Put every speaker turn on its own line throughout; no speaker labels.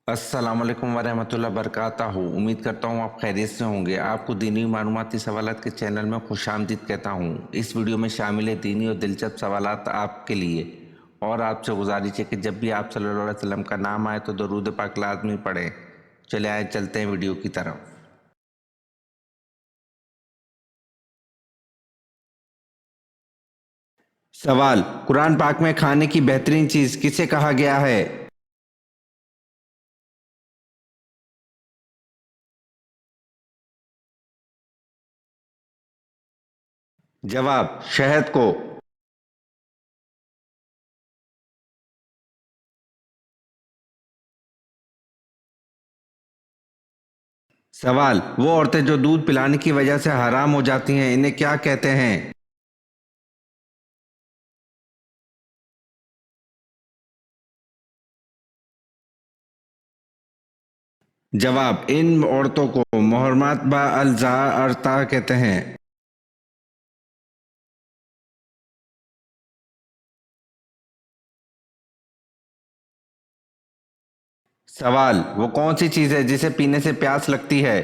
अस्सलाम वालेकुम वरहमतुल्लाहि वबरकातुहू। उम्मीद करता हूँ आप खैरियत से होंगे। आपको दीनी मालूमाती सवालात के चैनल में खुशामदीद कहता हूँ। इस वीडियो में शामिल है दीनी और दिलचस्प सवालात आपके लिए। और आपसे गुजारिश है कि जब भी आप सल्लल्लाहु अलैहि वसल्लम का नाम आए तो दरूद पाक लाज़मी पढ़ें। चले आए चलते हैं वीडियो की तरफ। सवाल: कुरान पाक में खाने की बेहतरीन चीज़ किसे कहा गया है? जवाब: शहद को। सवाल: वो औरतें जो दूध पिलाने की वजह से हराम हो जाती हैं इन्हें क्या कहते हैं? जवाब: इन औरतों को मुहर्रमात बा अल-ज़ाअरता कहते हैं। सवाल: वो कौन सी चीज़ है जिसे पीने से प्यास लगती है?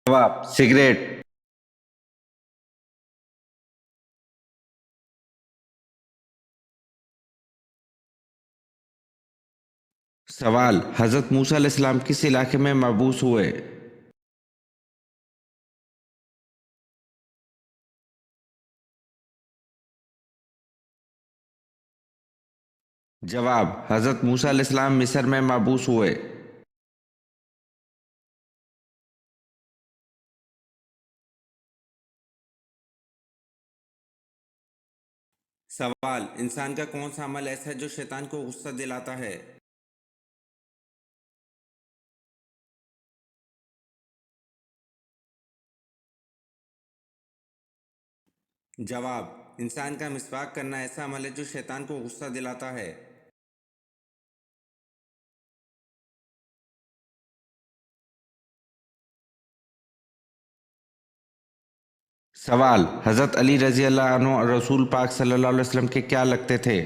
जवाब: सिगरेट। सवाल: हज़रत मूसा अलैहिस्सलाम किस इलाके में मबूस हुए? जवाब: हज़रत मूसा अलैहिस्सलाम मिस्र में मबूस हुए। सवाल: इंसान का कौन सा अमल ऐसा है जो शैतान को गुस्सा दिलाता है? जवाब: इंसान का मिसवाक करना ऐसा अमल है जो शैतान को गुस्सा दिलाता है। सवाल: हज़रत अली रज़ी अल्लाह अन्हु रसूल पाक सल्लल्लाहु अलैहि वसल्लम के क्या लगते थे?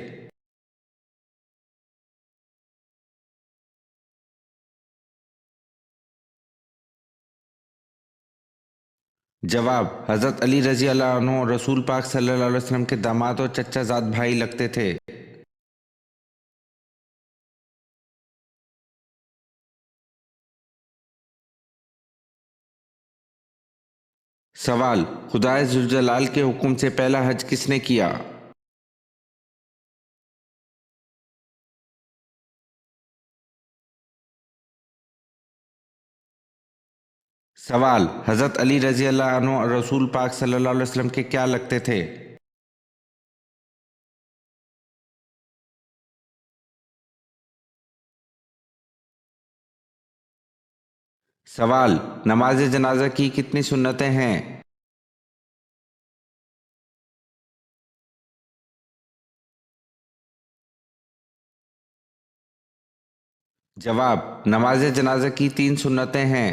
जवाब: हज़रत अली रज़ी अल्लाह अन्हु रसूल पाक सल्लल्लाहु अलैहि वसल्लम के दामाद और चचाजाद भाई लगते थे। सवाल: खुदाए जुलजलाल के हुक्म से पहला हज किसने किया? सवाल: हज़रत अली रज़ी अल्लाह अन्हु रसूल पाक सल्लल्लाहु अलैहि वसल्लम के क्या लगते थे? सवाल: नमाज जनाजा की कितनी सुन्नतें हैं? जवाब: नमाज जनाजा की 3 सुन्नतें हैं।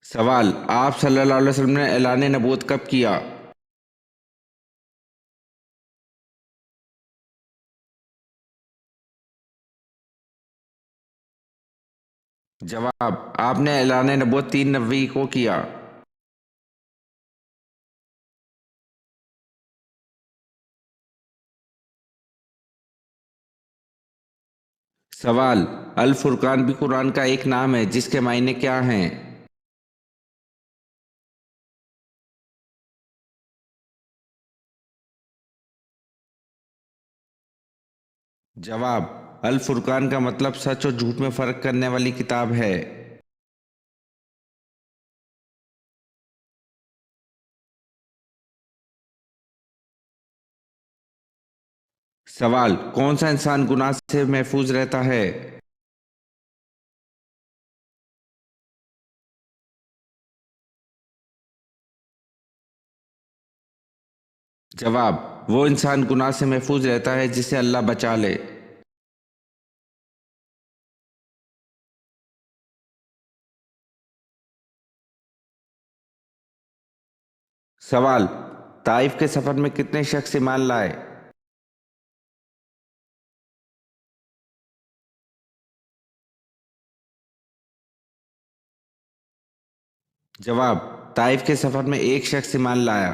सवाल: आप सल्लल्लाहु अलैहि वसल्लम ने ऐलान नबूवत कब किया? जवाब: आपने ऐलान नबूवत 3 नबी को किया। सवाल: अल फुरकान भी कुरान का एक नाम है जिसके मायने क्या हैं? जवाब: अल फुरकान का मतलब सच और झूठ में फ़र्क करने वाली किताब है। सवाल: कौन सा इंसान गुनाह से महफूज रहता है? जवाब: वो इंसान गुनाह से महफूज रहता है जिसे अल्लाह बचा ले। सवाल, ताइफ के सफर में कितने शख्स ईमान लाए? जवाब, ताइफ के सफर में एक शख्स ईमान लाया।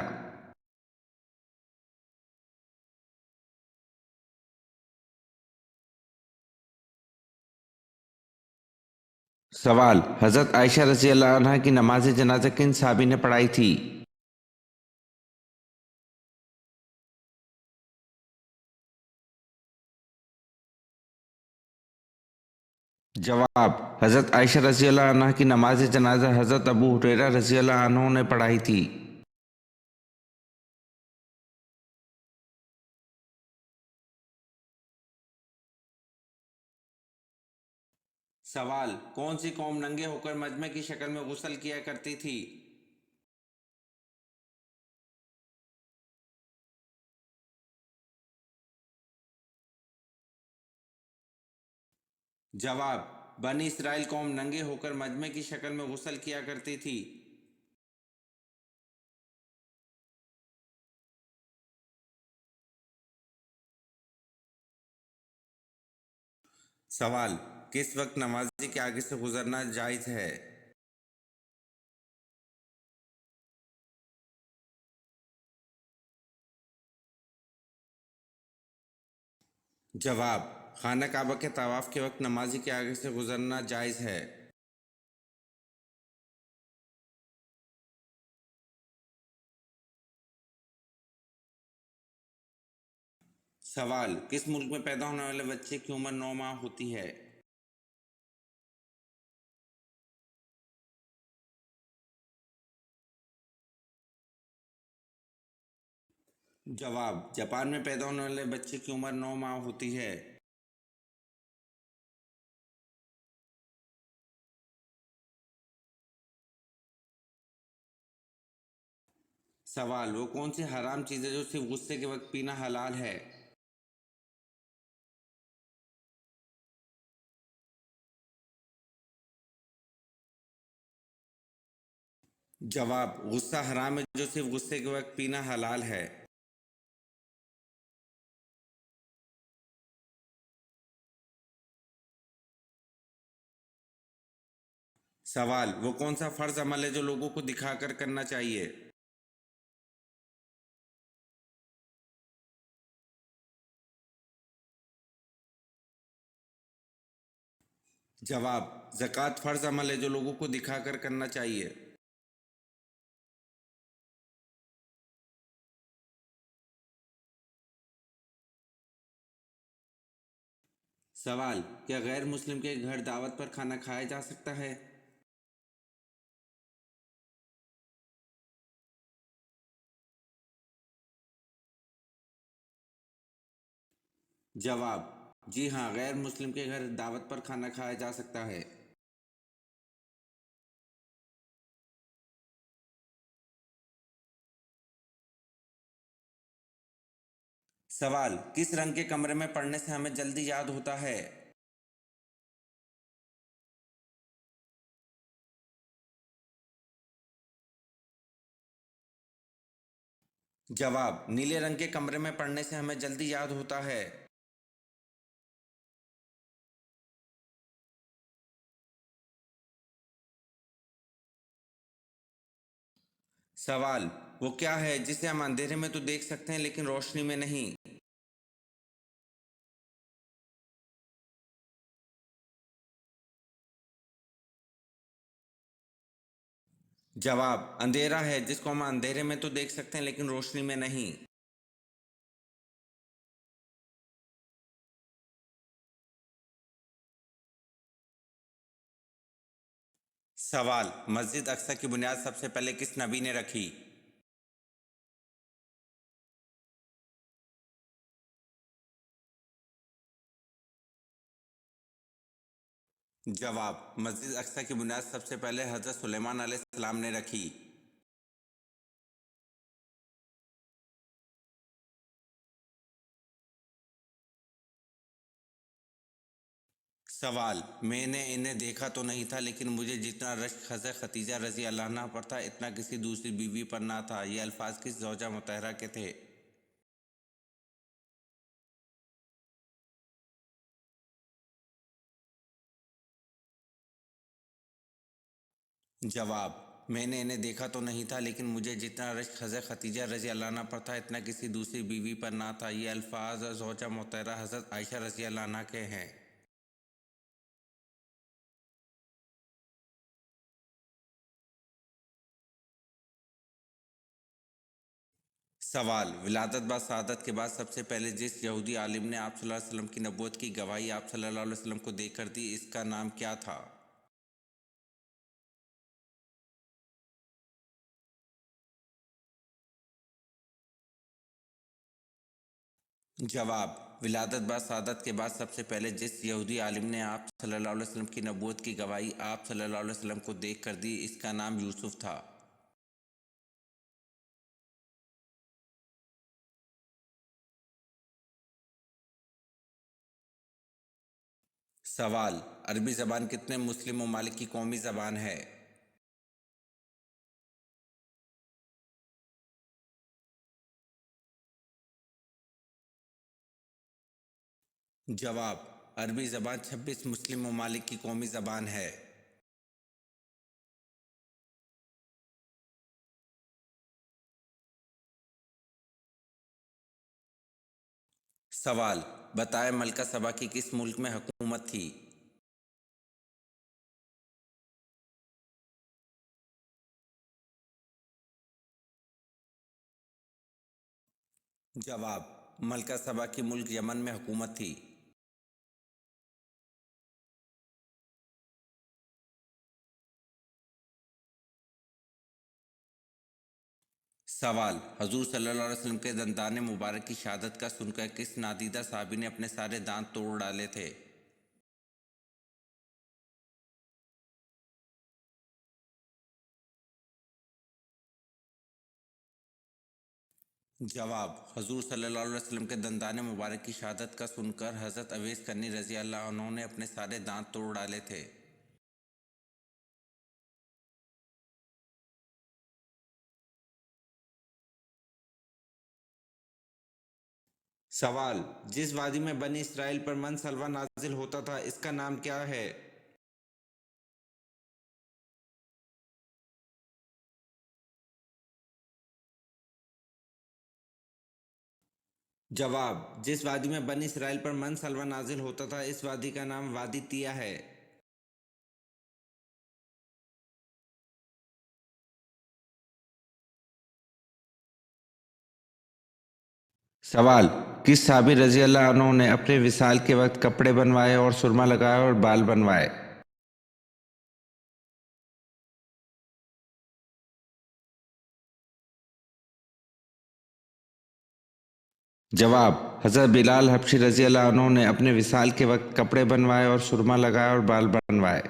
सवाल, हजरत आयशा रजी अल्लाह अन्हा की नमाज जनाजा किन साहबी ने पढ़ाई थी? जवाब, हजरत आयशा रजी अल्लाह अन्हा की नमाज जनाजा हजरत अबू हुरैरा रजी अल्लाह अन्हु ने पढ़ाई थी। सवाल, कौन सी कौम नंगे होकर मजमे की शक्ल में गुस्ल किया करती थी? जवाब, बनी इसराइल कौम नंगे होकर मजमे की शक्ल में गुस्ल किया करती थी। सवाल, किस वक्त नमाजी के आगे से गुजरना जायज है? जवाब, खाना काबा के तवाफ के वक्त नमाजी के आगे से गुजरना जायज है। सवाल, किस मुल्क में पैदा होने वाले बच्चे की उम्र 9 माह होती है? जवाब, जापान में पैदा होने वाले बच्चे की उम्र 9 माह होती है। सवाल, वो कौन सी हराम चीज़ है जो सिर्फ गुस्से के वक्त पीना हलाल है? जवाब, गुस्सा हराम है जो सिर्फ गुस्से के वक्त पीना हलाल है। सवाल, वो कौन सा फर्ज अमल है जो लोगों को दिखाकर करना चाहिए? जवाब, ज़कात फर्ज अमल है जो लोगों को दिखाकर करना चाहिए। सवाल, क्या गैर मुस्लिम के घर दावत पर खाना खाया जा सकता है? जवाब, जी हाँ, गैर मुस्लिम के घर दावत पर खाना खाया जा सकता है। सवाल, किस रंग के कमरे में पढ़ने से हमें जल्दी याद होता है? जवाब, नीले रंग के कमरे में पढ़ने से हमें जल्दी याद होता है। सवाल, वो क्या है जिसे हम अंधेरे में तो देख सकते हैं लेकिन रोशनी में नहीं? जवाब, अंधेरा है जिसको हम अंधेरे में तो देख सकते हैं लेकिन रोशनी में नहीं। सवाल, मस्जिद अक्सा की बुनियाद सबसे पहले किस नबी ने रखी? जवाब, मस्जिद अक्सा की बुनियाद सबसे पहले हजरत सुलेमान अलैहिस्सलाम ने रखी। سوال: میں نے انہیں دیکھا تو نہیں تھا، لیکن مجھے جتنا رشک حضرت خدیجہ رضی اللہ عنہا پر تھا اتنا کسی دوسری بیوی پر نہ تھا۔ یہ الفاظ کس زوجہ مطہرہ کے تھے؟ جواب: میں نے انہیں دیکھا تو نہیں تھا، لیکن مجھے جتنا رشک حضرت خدیجہ رضی اللہ عنہا پر تھا اتنا کسی دوسری بیوی پر نہ تھا۔ یہ الفاظ زوجہ مطہرہ حضرت عائشہ رضی اللہ عنہا کے ہیں۔ سوال: ولادت بعد شہادت کے بعد سب سے پہلے جس یہودی عالم نے آپ صلی اللہ علیہ وسلم کی نبوت کی گواہی آپ صلی اللہ علیہ وسلم کو دے کر دی، اس کا نام کیا تھا؟ جواب: ولادت بعد شہادت کے بعد سب سے پہلے جس یہودی عالم نے آپ صلی اللہ علیہ وسلم کی نبوت کی گواہی آپ صلی اللہ علیہ وسلم کو دے کر دی، اس کا نام یوسف تھا۔ سوال: عربی زبان کتنے مسلم ممالک کی قومی زبان ہے؟ جواب: عربی زبان 26 مسلم ممالک کی قومی زبان ہے۔ سوال: بتائیں ملکہ سبا کی کس ملک میں حکومت تھی؟ جواب: ملکہ سبا کی ملک یمن میں حکومت تھی۔ سوال: حضور صلی اللہ علیہ وسلم کے دندان مبارک کی شہادت کا سن کر کس نادیدہ صحابی نے اپنے سارے دانت توڑ ڈالے تھے؟ جواب: حضور صلی اللہ علیہ وسلم کے دندان مبارک کی شہادت کا سن کر حضرت اویس کرنی رضی اللہ عنہ نے اپنے سارے دانت توڑ ڈالے تھے۔ سوال: جس وادی میں بنی اسرائیل پر من سلوہ نازل ہوتا تھا اس کا نام کیا ہے؟ جواب: جس وادی میں بنی اسرائیل پر من سلوہ نازل ہوتا تھا اس وادی کا نام وادی طیہ ہے۔ سوال: کس صحابی رضی اللہ عنہ نے اپنے وصال کے وقت کپڑے بنوائے اور سرما لگایا اور بال بنوائے؟ جواب: حضرت بلال حبشی رضی اللہ عنہ نے اپنے وصال کے وقت کپڑے بنوائے اور سرما لگایا اور بال بنوائے۔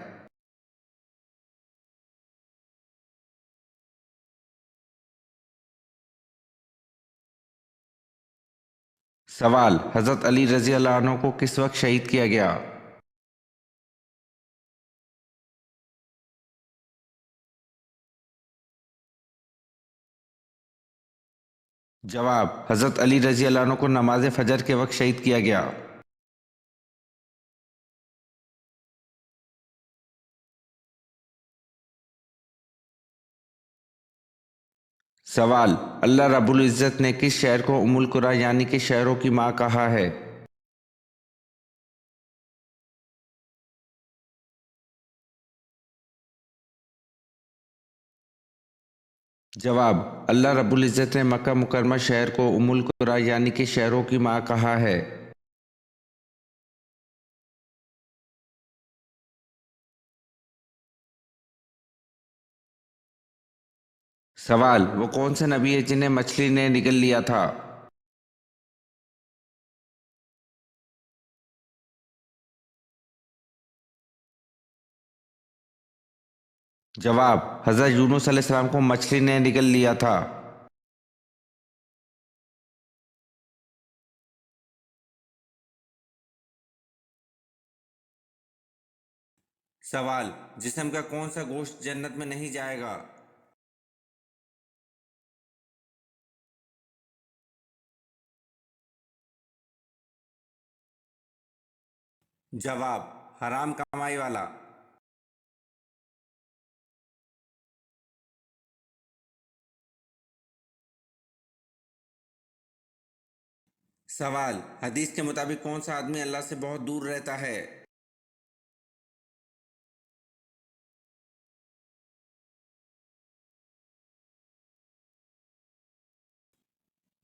سوال: حضرت علی رضی اللہ عنہ کو کس وقت شہید کیا گیا؟ جواب: حضرت علی رضی اللہ عنہ کو نماز فجر کے وقت شہید کیا گیا۔ سوال: اللہ رب العزت نے کس شہر کو ام القری یعنی کہ شہروں کی ماں کہا ہے؟ جواب: اللہ رب العزت نے مکہ مکرمہ شہر کو ام القری یعنی کہ شہروں کی ماں کہا ہے۔ سوال: وہ کون سے نبی ہے جنہیں مچھلی نے نگل لیا تھا؟ جواب: حضرت یونس علیہ السلام کو مچھلی نے نگل لیا تھا۔ सवाल, जिस्म का कौन सा गोश्त जन्नत में नहीं जाएगा? जवाब, हराम कमाई वाला। सवाल, हदीस के मुताबिक कौन सा आदमी अल्लाह से बहुत दूर रहता है?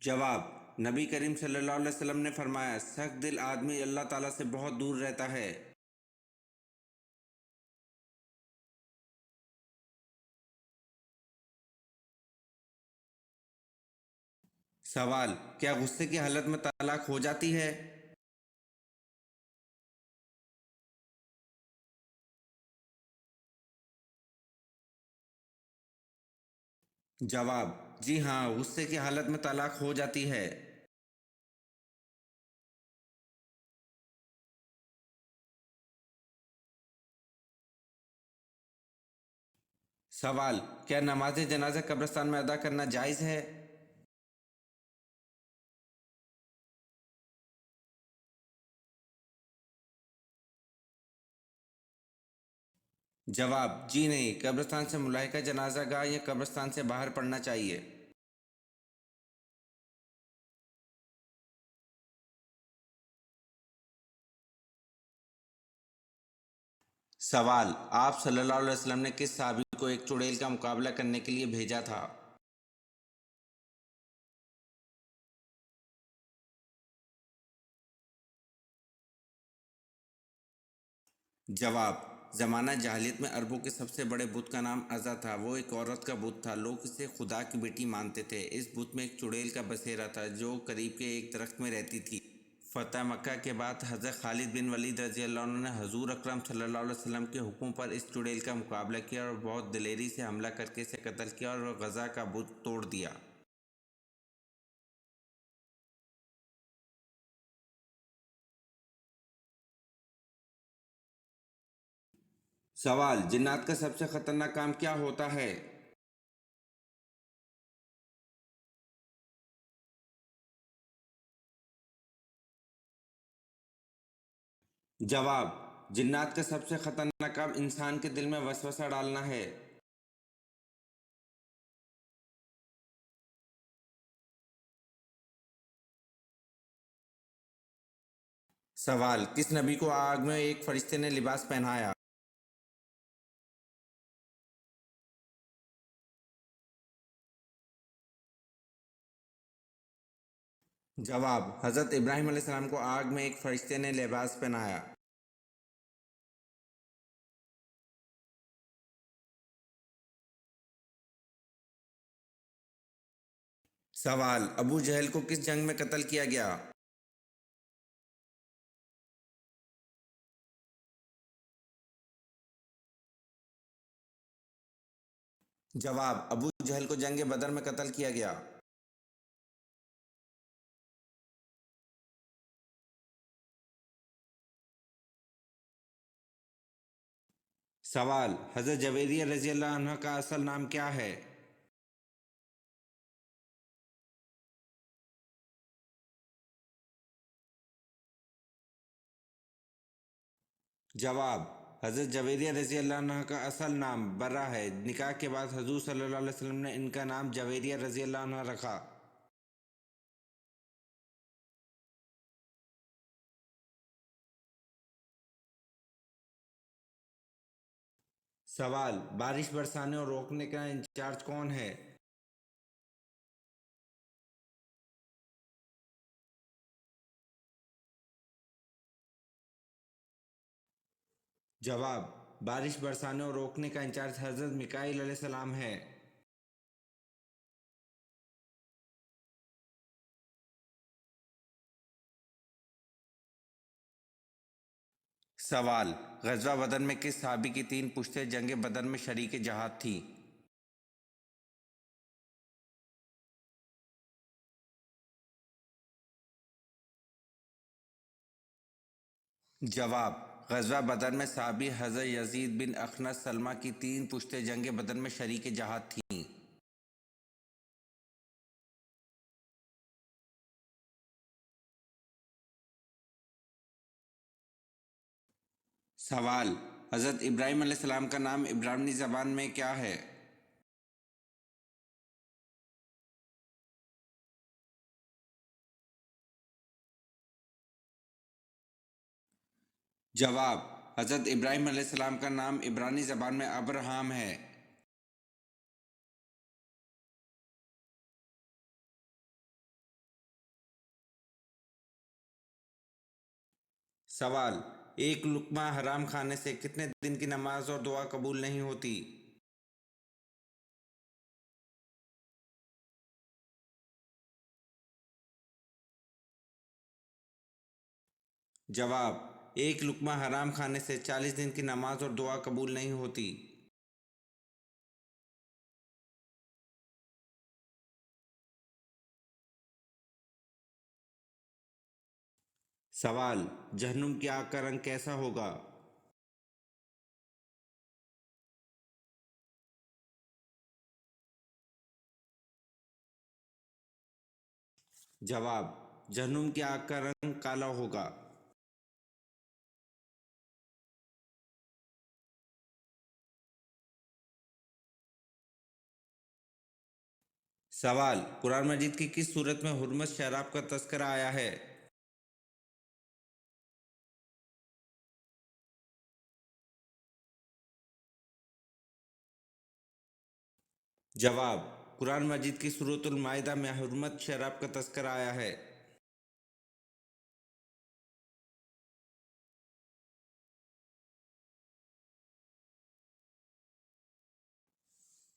जवाब, नबी करीम सल्लल्लाहु अलैहि वसल्लम ने फरमाया, सख्त दिल आदमी अल्लाह ताला से बहुत दूर रहता है। सवाल, क्या गुस्से की हालत में तलाक हो जाती है? जवाब, जी हाँ, गुस्से की हालत में तलाक हो जाती है। सवाल, क्या नमाज जनाजा कब्रिस्तान में अदा करना जायज़ है? जवाब, जी नहीं, कब्रिस्तान से मुलाहिका जनाजा गाह या कब्रिस्तान से बाहर पढ़ना चाहिए। सवाल, आप सल्लल्लाहु अलैहि वसल्लम ने किस सहाबी को एक चुड़ैल का मुकाबला करने के लिए भेजा था? जवाब, ज़माना जहालियत में अरबों के सबसे बड़े बुत का नाम अज़ा था। वो एक औरत का बुत था। लोग इसे खुदा की बेटी मानते थे। इस बुत में एक चुड़ैल का बसेरा था जो करीब के एक दरख्त में रहती थी। फ़तह मक्का के बाद हज़रत खालिद बिन वलीद रज़ी अल्लाह अन्हु ने हजूर अकरम सल्लल्लाहु अलैहि वसल्लम के हुक्म पर इस चुड़ैल का मुकाबला किया और बहुत दिलेरी से हमला करके इसे कत्ल किया और गज़ा का बुत तोड़ दिया। सवाल, जिन्नात का सबसे खतरनाक काम क्या होता है? जवाब, जिन्नात का सबसे खतरनाक काम इंसान के दिल में वसवसा डालना है। सवाल, किस नबी को आग में एक फरिश्ते ने लिबास पहनाया? जवाब, हज़रत इब्राहिम अलैहिस्सलाम को आग में एक फरिश्ते ने लिबास पहनाया। सवाल, अबू जहल को किस जंग में कत्ल किया गया? जवाब, अबू जहल को जंग बदर में कत्ल किया गया। सवाल, हज़रत जवेरिया रज़ी अल्लाह अन्हा का असल नाम क्या है? जवाब, हज़रत जवेरिया रज़ी अल्लाह अन्हा का असल नाम बर्रा है। निकाह के बाद हजूर सल्लल्लाहु अलैहि वसल्लम ने इनका नाम जवेरिया रज़ी अल्लाह अन्हा रखा। सवाल, बारिश बरसाने और रोकने का इंचार्ज कौन है? जवाब, बारिश बरसाने और रोकने का इंचार्ज हज़रत मिकाईल अलैहिस्सलाम है। सवाल, ग़ज़वा बदर में किस सहाबी की 3 पुश्तें जंग बदर में शरीक जहाद थी? जवाब, غزوہ بدر میں صحابی حضرت یزید بن اخنس سلمہ کی 3 پشتیں جنگ بدر میں شریک جہاد تھیں۔ سوال: حضرت ابراہیم علیہ السلام کا نام عبرانی زبان میں کیا ہے؟ جواب: حضرت ابراہیم علیہ السلام کا نام عبرانی زبان میں ابراہام ہے۔ سوال: ایک لقمہ حرام کھانے سے کتنے دن کی نماز اور دعا قبول نہیں ہوتی؟ جواب: ایک لقمہ حرام کھانے سے 40 دن کی نماز اور دعا قبول نہیں ہوتی۔ سوال: جہنم کی آگ کا رنگ کیسا ہوگا؟ جواب: جہنم کی آگ کا رنگ کالا ہوگا۔ سوال: قرآن مجید کی کس صورت میں حرمت شراب کا تذکرہ آیا ہے؟ جواب: قرآن مجید کی سورۃ المائدہ میں حرمت شراب کا تذکرہ آیا ہے۔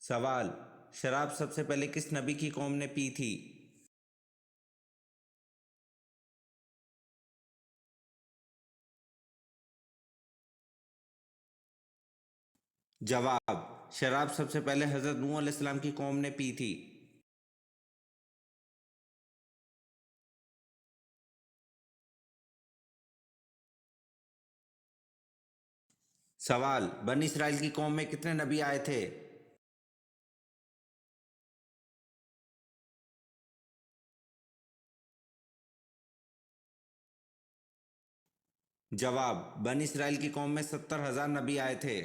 سوال: شراب سب سے پہلے کس نبی کی قوم نے پی تھی؟ جواب: شراب سب سے پہلے حضرت نوح علیہ السلام کی قوم نے پی تھی۔ سوال: بنی اسرائیل کی قوم میں کتنے نبی آئے تھے؟ جواب: بنی اسرائیل کی قوم میں 70,000 نبی آئے تھے۔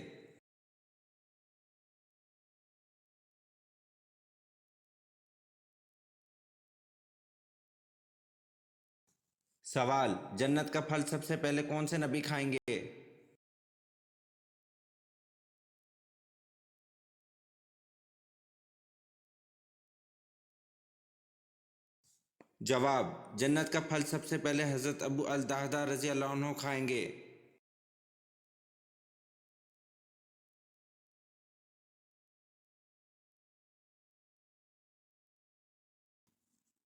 سوال: جنت کا پھل سب سے پہلے کون سے نبی کھائیں گے؟ جواب: جنت کا پھل سب سے پہلے حضرت ابو الدرداء رضی اللہ عنہ کھائیں گے۔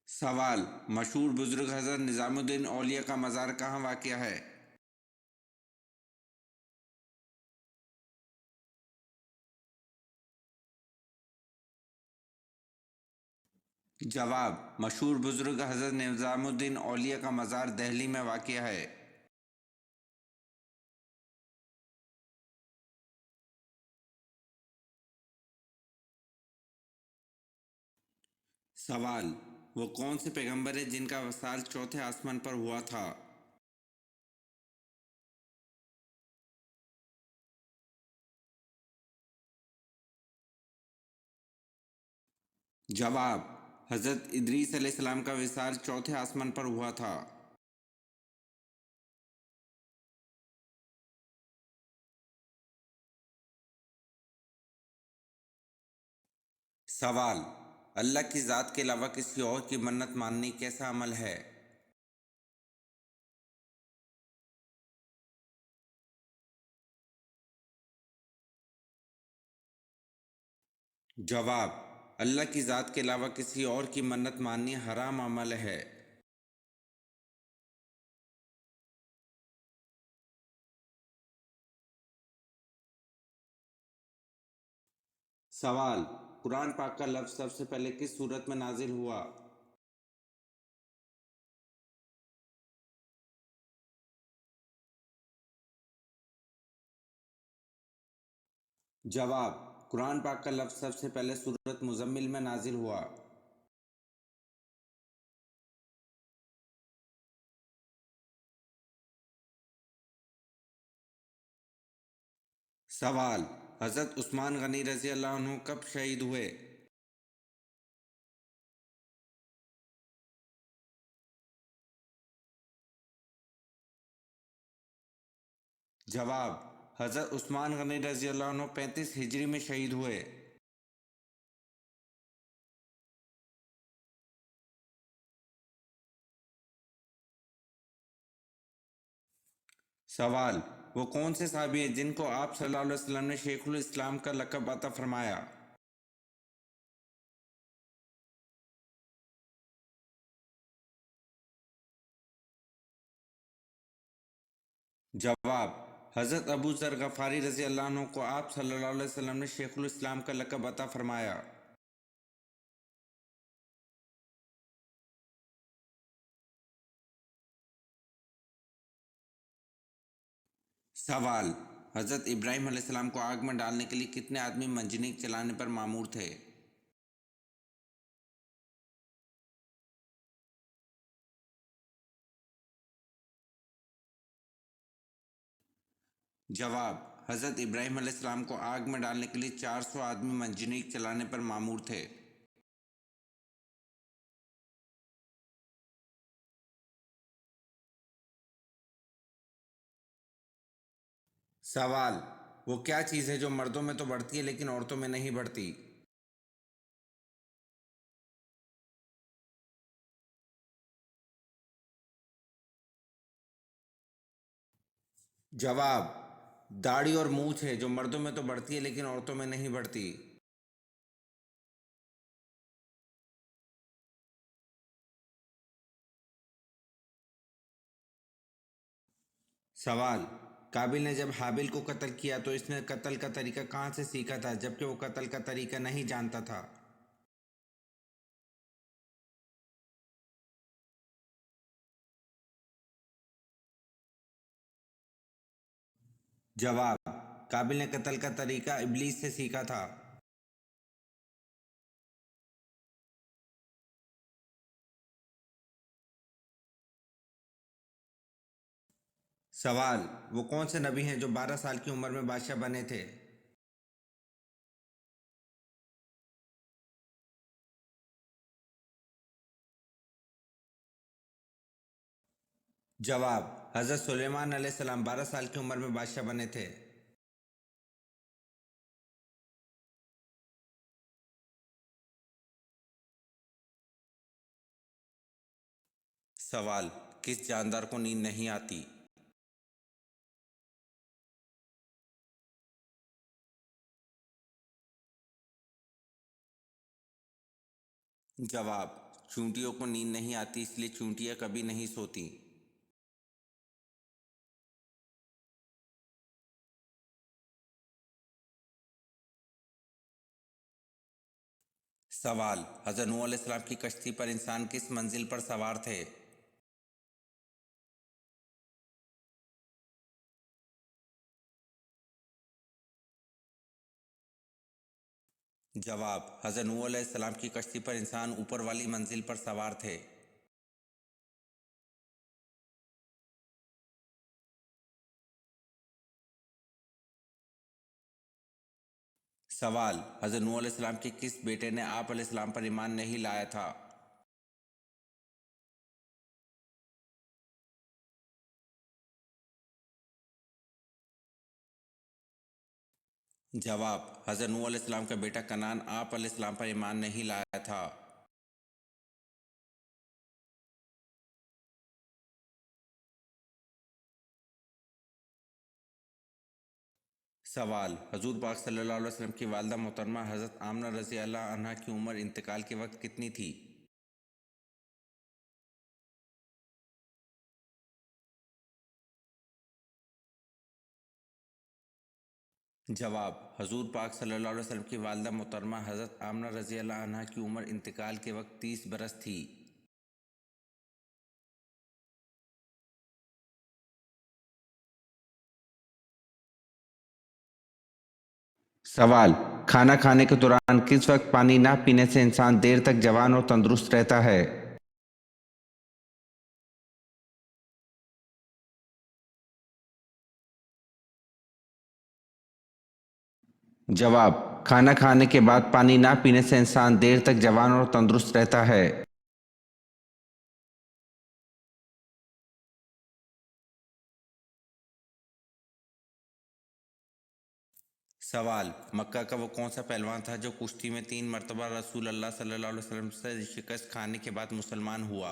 سوال: مشہور بزرگ حضرت نظام الدین اولیاء کا مزار کہاں واقع ہے؟ جواب: مشہور بزرگ حضرت نظام الدین اولیاء کا مزار دہلی میں واقع ہے۔ سوال: وہ کون سے پیغمبر ہیں جن کا وصال چوتھے آسمان پر ہوا تھا؟ جواب: حضرت ادریس علیہ السلام کا وصال چوتھے آسمان پر ہوا تھا۔ سوال: اللہ کی ذات کے علاوہ کسی اور کی منت ماننی کیسا عمل ہے؟ جواب: اللہ کی ذات کے علاوہ کسی اور کی منت ماننی حرام عمل ہے۔ سوال: قرآن پاک کا لفظ سب سے پہلے کس سورت میں نازل ہوا؟ جواب: قرآن پاک کا لفظ سب سے پہلے سورۃ مزمل میں نازل ہوا۔ سوال: حضرت عثمان غنی رضی اللہ عنہ کب شہید ہوئے؟ جواب: حضرت عثمان غنی رضی اللہ عنہ 35 ہجری میں شہید ہوئے۔ سوال: وہ کون سے صحابی ہیں جن کو آپ صلی اللہ علیہ وسلم نے شیخ الاسلام کا لقب عطا فرمایا؟ جواب: حضرت ابو ذر غفاری رضی اللہ عنہ کو آپ صلی اللہ علیہ وسلم نے شیخ الاسلام کا لقب عطا فرمایا۔ سوال: حضرت ابراہیم علیہ السلام کو آگ میں ڈالنے کے لیے کتنے آدمی منجنیق چلانے پر مامور تھے؟ جواب: حضرت ابراہیم علیہ السلام کو آگ میں ڈالنے کے لیے 400 آدمی منجنیق چلانے پر مامور تھے۔ سوال: وہ کیا چیز ہے جو مردوں میں تو بڑھتی ہے لیکن عورتوں میں نہیں بڑھتی؟ جواب: داڑھی اور مونچھ ہے جو مردوں میں تو بڑھتی ہے لیکن عورتوں میں نہیں بڑھتی۔ سوال: قابل نے جب حابل کو قتل کیا تو اس نے قتل کا طریقہ کہاں سے سیکھا تھا جبکہ وہ قتل کا طریقہ نہیں جانتا تھا؟ جواب: قابل نے قتل کا طریقہ ابلیس سے سیکھا تھا۔ سوال: وہ کون سے نبی ہیں جو 12 سال کی عمر میں بادشاہ بنے تھے؟ جواب: حضرت سلیمان علیہ السلام 12 سال کی عمر میں بادشاہ بنے تھے۔ سوال: کس جاندار کو نیند نہیں آتی؟ جواب: چونٹیوں کو نیند نہیں آتی اس لیے چونٹیاں کبھی نہیں سوتی۔ سوال: حضرت نوح علیہ السلام کی کشتی پر انسان کس منزل پر سوار تھے؟ جواب: حضرت نوح علیہ السلام کی کشتی پر انسان اوپر والی منزل پر سوار تھے۔ سوال: حضرت نوح علیہ السلام کے کس بیٹے نے آپ علیہ السلام پر ایمان نہیں لایا تھا؟ جواب: حضرت نوح علیہ السلام کا بیٹا کنعان آپ علیہ السلام پر ایمان نہیں لایا تھا۔ سوال: حضور پاک صلی اللہ علیہ وسلم کی والدہ محترمہ حضرت آمنہ رضی اللہ عنہا کی عمر انتقال کے وقت کتنی تھی؟ جواب: حضور پاک صلی اللہ علیہ وسلم کی والدہ محترمہ حضرت آمنہ رضی اللہ عنہا کی عمر انتقال کے وقت 30 برس تھی۔ सवाल, खाना खाने के दौरान किस वक्त पानी ना पीने से इंसान देर तक जवान और तंदुरुस्त रहता है? जवाब, खाना खाने के बाद पानी ना पीने से इंसान देर तक जवान और तंदुरुस्त रहता है। सवाल, मक्का का वो कौन सा पहलवान था जो कुश्ती में 3 मरतबा रसूल अल्लाह सल्लल्लाहु अलैहि वसल्लम से शिकस्त खाने के बाद मुसलमान हुआ?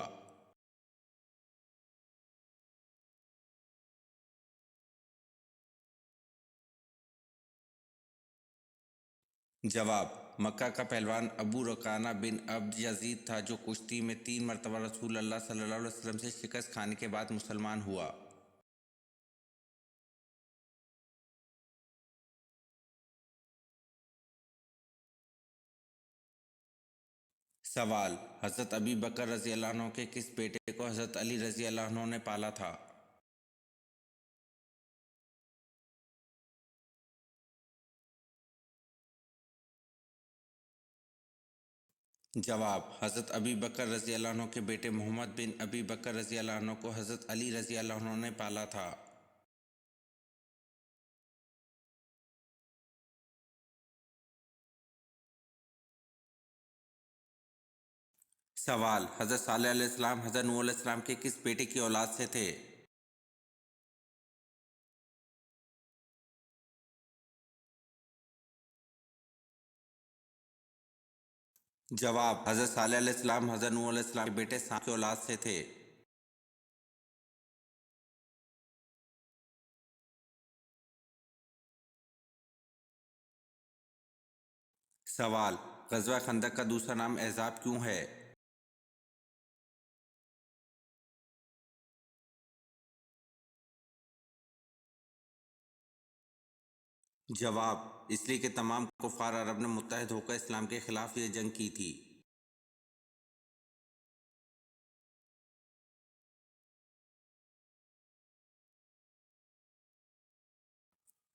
जवाब, मक्का का पहलवान अबू रकाना बिन अब्द यजीद था जो कुश्ती में 3 मरतबा रसूल अल्लाह सल्लल्लाहु अलैहि वसल्लम से शिकस्त खाने के बाद मुसलमान हुआ। सवाल, हज़रत अबी बकर रज़ी अल्लाह अन्हु के किस बेटे को हज़रत अली रज़ी अल्लाह अन्हु ने पाला था? जवाब, हज़रत अबी बकर रज़ी अल्लाह अन्हु के बेटे मोहम्मद बिन अबी बकर रज़ी अल्लाह अन्हु को हज़रत अली रज़ी अल्लाह अन्हु ने पाला था। सवाल, हज़रत सालेह अलैहिस्सलाम हज़रत नूह अलैहिस्सलाम के किस बेटे की औलाद से थे? जवाब, हज़रत सालेह अलैहिस्सलाम हज़रत नूह अलैहिस्सलाम के बेटे साम की औलाद से थे। सवाल, ग़ज़वा खंदक का दूसरा नाम अहज़ाब क्यों है? जवाब, इसलिए कि तमाम कुफ़ार अरब ने मुत्तहिद होकर इस्लाम के खिलाफ ये जंग की थी।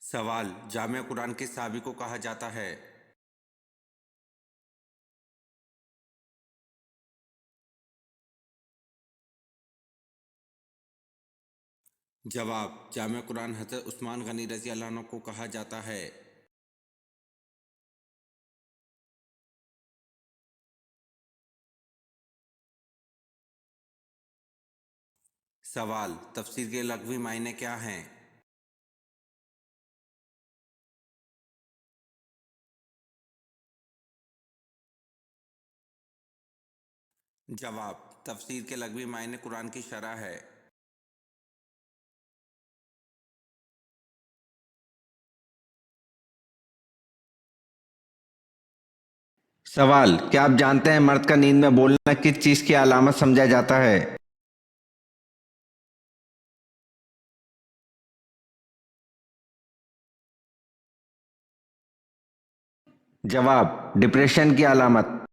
सवाल, जामिया कुरान किस सहाबी को कहा जाता है? जवाब, जामिया कुरान हज़रत उस्मान गनी रज़ी अल्लाह अन्हु को कहा जाता है। सवाल, तफसीर के लग़वी मायने क्या हैं? जवाब, तफसीर के लग़वी मायने कुरान की शरह है। सवाल, क्या आप जानते हैं मर्द का नींद में बोलना किस चीज़ की अलामत समझा जाता है? जवाब, डिप्रेशन की अलामत।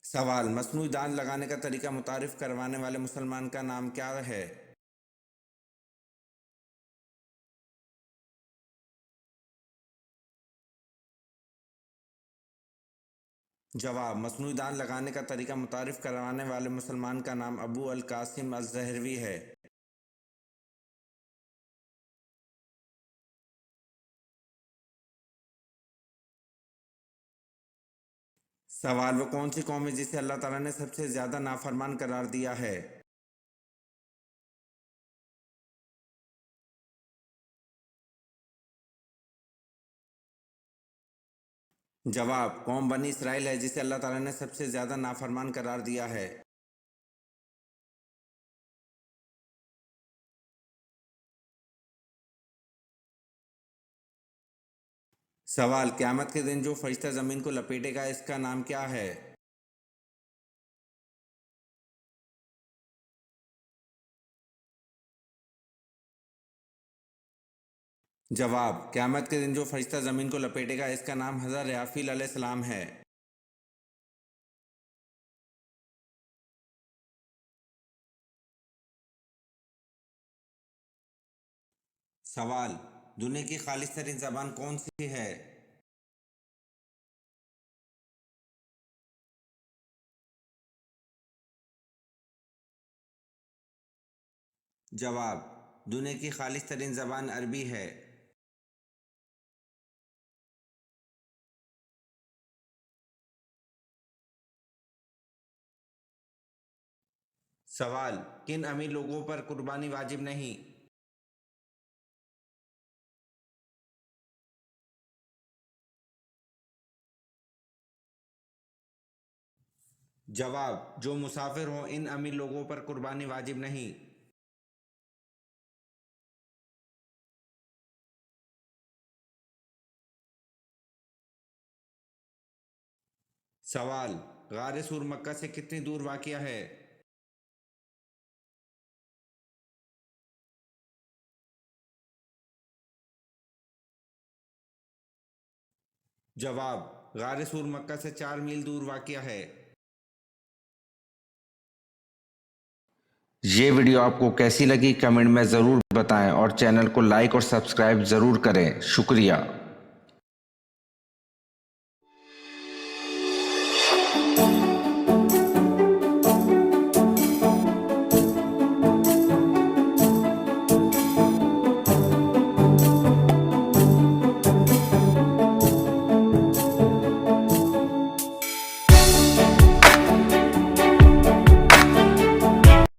सवाल, मसनूई दांत लगाने का तरीका मुतारिफ करवाने वाले मुसलमान का नाम क्या है? जवाब, मसनूई दांत लगाने का तरीका मुतारिफ करवाने वाले मुसलमान का नाम अबू अल कासिम अज़-ज़हरवी है। सवाल, वो कौन सी कौम है जिसे अल्लाह ताला ने सबसे ज़्यादा नाफरमान करार दिया है? जवाब, कौम बनी इसराइल है जिसे अल्लाह ताला ने सबसे ज़्यादा नाफरमान करार दिया है। सवाल, क़यामत के दिन जो फरिश्ता ज़मीन को लपेटेगा इसका नाम क्या है? जवाब, क़यामत के दिन जो फरिश्ता ज़मीन को लपेटेगा इसका नाम हज़रत याफ़ील अलैहिस्सलाम है। سوال: دنیا کی خالص ترین زبان کون سی ہے؟ جواب: دنیا کی خالص ترین زبان عربی ہے۔ سوال: کن امیر لوگوں پر قربانی واجب نہیں؟ جواب: جو مسافر ہوں ان امیر لوگوں پر قربانی واجب نہیں۔ سوال: غار سور مکہ سے کتنی دور واقع ہے؟ جواب: غار سور مکہ سے 4 میل دور واقع ہے۔ یہ ویڈیو آپ کو کیسی لگی کمنٹ میں ضرور بتائیں اور چینل کو لائک اور سبسکرائب ضرور کریں۔ شکریہ۔